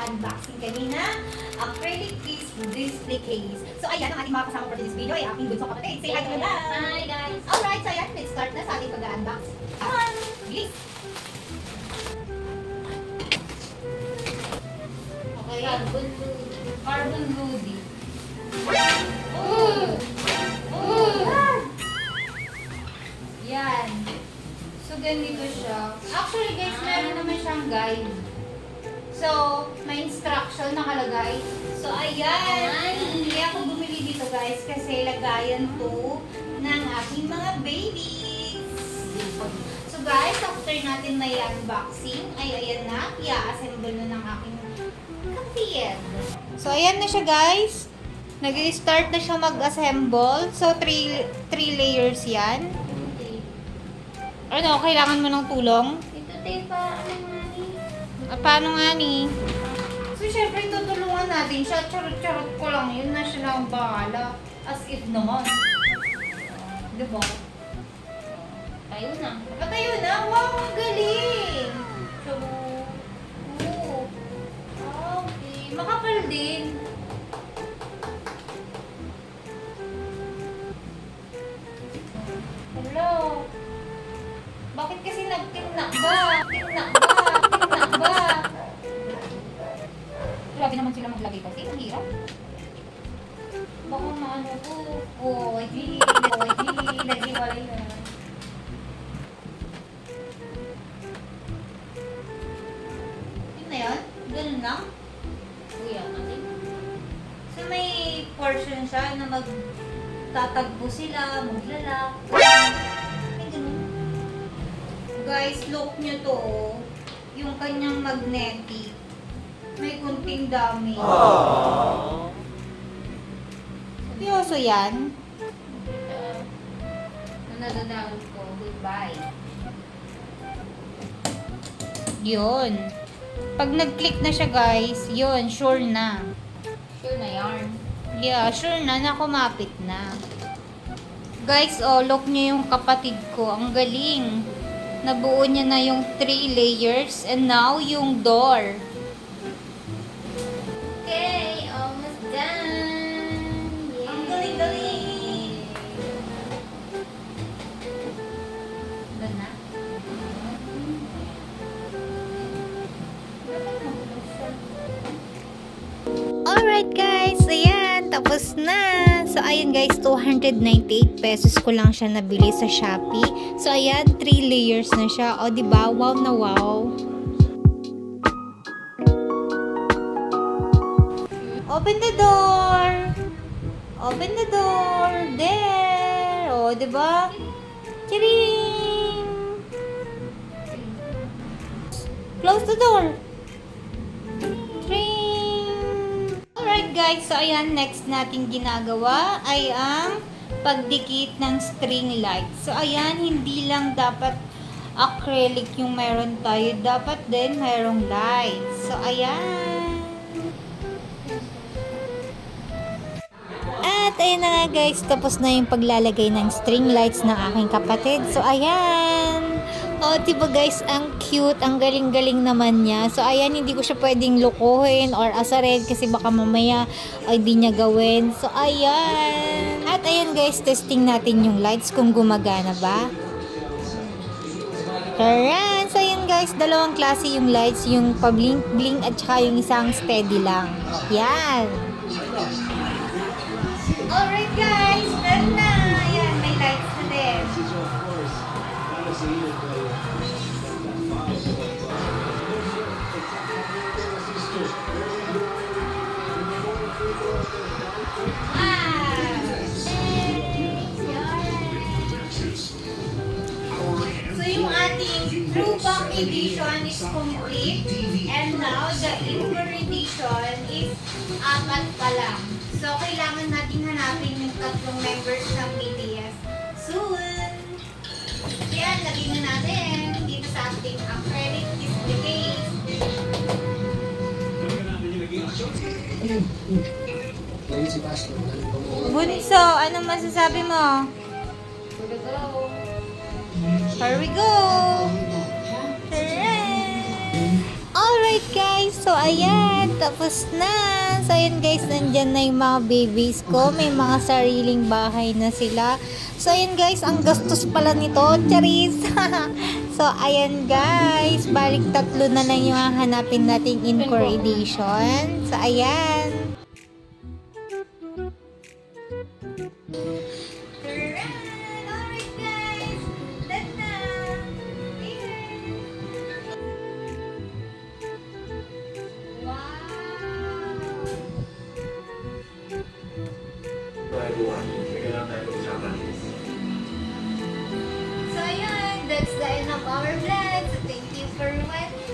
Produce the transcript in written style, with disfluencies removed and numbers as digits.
unboxing kanina. Acrylic display case. So ayan, ang ating mga kasama for this video ay aking bunso kapatid. Say hi to the vlog! Hi guys! Alright, so ayan, let's start na sa ating pag-unbox. Bilis! Okay. Carbon Rudy. Yan. So, ganito siya. Actually, guys, meron naman siyang guide. So, may instruction nakalagay. So, ayan. Hindi ako bumili dito, guys, kasi lagayan to ng aking mga babies. So, guys, after natin may unboxing, ay ayan na. I-assemble na ng aking kapatid. So, ayan na siya, guys. Nag-start na siya mag-assemble. So, 3 layers yan. Ano, kailangan mo ng tulong? Ito tayo pa, ano nga ni? Paano nga ni? So, syempre, tutulungan natin siya. Charot-charot ko lang. Yun na siya na ang bahala. As if naman. Diba? Tayo na. Patayo na. Wow, ang galing! So, okay. Makapal din. Hello? Bakit kasi nagtinnak ba? Tinnak ba? Grabe naman sila maglagay kasi. Ang hirap. Baka maano ko. Naghiwalay na. Yun na yun? Ganun lang? Kuya, natin. So may portion siya na magtatagpo sila, maglalak. May ganun. Guys, look nyo to. Yung kanyang magnetic. May kunting damage. Seryoso yan? Nadadaan ko. Goodbye. Yun. Pag nag-click na siya, guys, yun, sure na. Sure na yarn. Yeah, sure na, nakumapit na. Guys, oh, look nyo yung kapatid ko. Ang galing. Nabuo niya na yung 3 layers and now yung door. Okay, almost done. Yay. Ang galing-galing. Doon na. Alright guys, ayan, tapos na. So ayan guys, 298 pesos ko lang siya nabili sa Shopee. So ayan, 3 layers na siya. O diba, wow na wow. Open the door. Open the door. There. O diba? Chiring. Close the door. Alright guys, so ayan, next natin ginagawa ay ang pagdikit ng string light. So ayan, hindi lang dapat acrylic yung meron tayo, dapat din mayroong light. So ayan. At ayan na nga guys, tapos na yung paglalagay ng string lights ng aking kapatid. So ayan. O, diba guys, ang cute, ang galing-galing naman niya. So, ayan, hindi ko siya pwedeng lukuhin or asarin kasi baka mamaya ay di niya gawin. So, ayan. At ayan guys, testing natin yung lights kung gumagana ba. Ayan. So, ayan guys, dalawang klase yung lights, yung pa-blink-blink at saka yung isang steady lang. Yan. Alright guys, meron na. Ayan, may lights na din. So yung ating throwback edition is complete and now the indoor edition is 4 pa lang. So kailangan natin hanapin yung 3 members ng BTS soon. Kaya lagyan na natin dito sa ating acrylic display case. Bunso, anong masasabi mo? Here we go! Alright guys, so ayan, Tapos na. So, ayun guys, nandyan na yung mga babies ko. May mga sariling bahay na sila. So, ayun guys, ang gastos pala nito. Charis! So, ayan guys. Balik 3 na lang yung hanapin nating inquiry edition. So, ayan. Alright guys. Done na. So, ayun. That's the end of our vlog. So, thank you for watching.